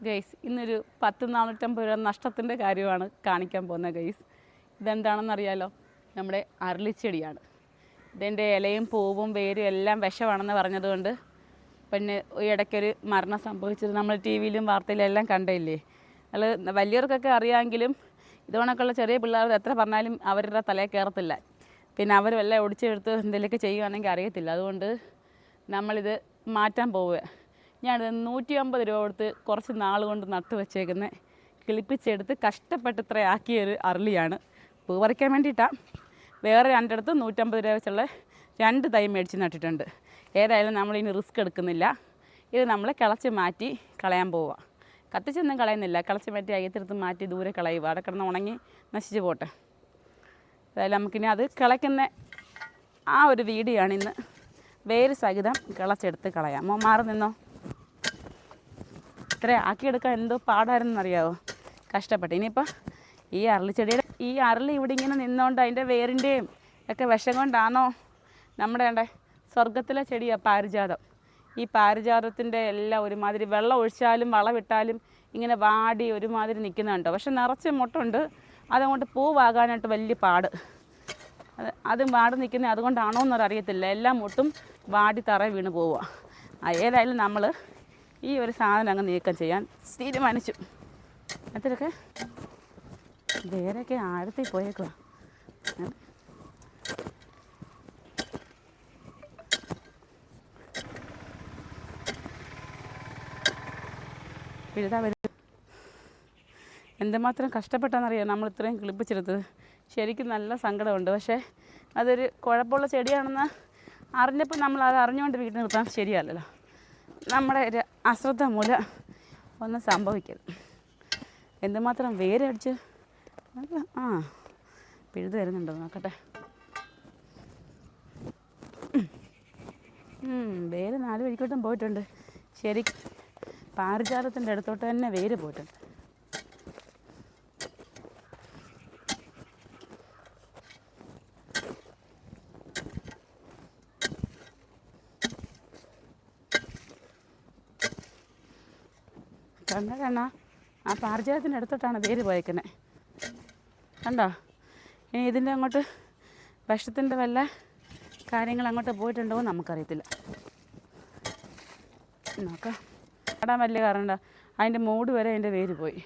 Guys ഇന്നൊരു 450 രൂപ നഷ്ടത്തിൻ്റെ കാര്യമാണ് കാണിക്കാൻ പോകുന്നത് ഗൈസ്. ഇതെന്താണെന്നറിയാലോ, നമ്മുടെ അരളിച്ചെടിയാണ്. ഇതിൻ്റെ ഇലയും പൂവും വേരും എല്ലാം വിഷമാണെന്ന് പറഞ്ഞതുകൊണ്ട് പിന്നെ ഇടയ്ക്കൊരു മരണം സംഭവിച്ചത് നമ്മൾ ടി വിയിലും വാർത്തയിലും എല്ലാം കണ്ടില്ലേ. അത് വലിയവർക്കൊക്കെ അറിയാമെങ്കിലും ഇതുകൊണ്ടൊക്കെയുള്ള ചെറിയ പിള്ളേർ എത്ര പറഞ്ഞാലും അവരുടെ തലയിൽ കയറത്തില്ല. പിന്നെ അവർ വല്ല ഒടിച്ചെടുത്ത് എന്തെങ്കിലുമൊക്കെ ചെയ്യുകയാണെങ്കിൽ അറിയത്തില്ല. അതുകൊണ്ട് നമ്മളിത് മാറ്റാൻ പോവുക. ഞാനിത് 150 രൂപ കൊടുത്ത് കുറച്ച് നാൾ കൊണ്ട് നട്ട് വെച്ചേക്കുന്നത് കിളിപ്പിച്ചെടുത്ത് കഷ്ടപ്പെട്ട് ഇത്ര ആക്കിയൊരു അരളിയാണ്. പൂ പറിക്കാൻ വേണ്ടിയിട്ടാണ്. വേറെ രണ്ടിടത്ത് 150 രൂപ വെച്ചുള്ള 2 തൈ മേടിച്ച് നട്ടിട്ടുണ്ട്. ഏതായാലും നമ്മളിനി റിസ്ക് എടുക്കുന്നില്ല. ഇത് നമ്മൾ കിളച്ച് മാറ്റി കളയാൻ പോവുക. കത്തിച്ചൊന്നും കളയുന്നില്ല, കിളച്ച് മാറ്റി അയ്യത്തെടുത്ത് മാറ്റി ദൂരെ കളയുക. അവിടെ കിടന്ന് ഉണങ്ങി നശിച്ച് പോട്ടെ. അതായത് നമുക്കിനി അത് കിളയ്ക്കുന്ന ആ ഒരു വീഡിയോയാണ് ഇന്ന്. വേര് സഹിതം കിളച്ചെടുത്ത് കളയാം. മാറി നിന്നോ. ഇത്ര ആക്കിയെടുക്കാൻ എന്തോ പാടായിരുന്നറിയാവോ, കഷ്ടപ്പെട്ട്. ഇനിയിപ്പോൾ ഈ അരളിച്ചെടിയുടെ ഈ അരളി ഇവിടെ ഇങ്ങനെ നിന്നുകൊണ്ട് അതിൻ്റെ വേരിൻ്റെയും ഒക്കെ വിഷം കൊണ്ടാണോ നമ്മുടെ സ്വർഗത്തിലെ ചെടിയാണ് പാരിജാതം. ഈ പാരിജാതത്തിൻ്റെ എല്ലാം ഒരുമാതിരി വെള്ളം ഒഴിച്ചാലും വളമിട്ടാലും ഇങ്ങനെ വാടി ഒരുമാതിരി നിൽക്കുന്നുണ്ടോ. പക്ഷെ നിറച്ച് മുട്ടുണ്ട്. അതങ്ങോട്ട് പൂവാകാനായിട്ട് വലിയ പാട്. അതും വാടി നിൽക്കുന്നത് അതുകൊണ്ടാണോ എന്നറിയത്തില്ല. എല്ലാം മുട്ടും വാടി തറ വീണ് പോവുക. ഏതായാലും നമ്മൾ ഈ ഒരു സാധനം അങ്ങ് നീക്കം ചെയ്യാൻ തീരുമാനിച്ചു. അതിലൊക്കെ വേരൊക്കെ ആഴത്തിൽ പോയേക്കുക. പിഴുതാ വരും. എന്തുമാത്രം കഷ്ടപ്പെട്ടാണെന്നറിയാം നമ്മൾ ഇത്രയും കിളിപ്പിച്ചെടുത്തത്. ശരിക്കും നല്ല സങ്കടമുണ്ട്. പക്ഷേ അതൊരു കുഴപ്പമുള്ള ചെടിയാണെന്ന് അറിഞ്ഞപ്പോൾ നമ്മൾ അത് അറിഞ്ഞുകൊണ്ട് വീട്ടിൽ നിർത്താൻ ശരിയല്ലല്ലോ. നമ്മുടെ ഒരു അശ്രദ്ധ മൂലം ഒന്നും സംഭവിക്കരുത്. എന്തുമാത്രം വേരടിച്ച് പിഴുത് വരുന്നുണ്ടോ നോക്കട്ടെ. വേര് 4 വഴിക്കോട്ടും പോയിട്ടുണ്ട്. ശരി, പാരിജാതത്തിൻ്റെ അടുത്തോട്ട് തന്നെ വേര് പോയിട്ടുണ്ട്. കണ്ണ ആ പാരിജാതത്തിൻ്റെ അടുത്തോട്ടാണ് വേര് പോയേക്കുന്നത്. കണ്ടോ? ഇനി ഇതിൻ്റെ അങ്ങോട്ട് വിഷത്തിൻ്റെ വല്ല കാര്യങ്ങൾ അങ്ങോട്ട് പോയിട്ടുണ്ടോ എന്ന് നമുക്കറിയത്തില്ല. നോക്കാം. നടാൻ വലിയ കാരണം അതിൻ്റെ മൂട് വരെ അതിൻ്റെ വേര് പോയി.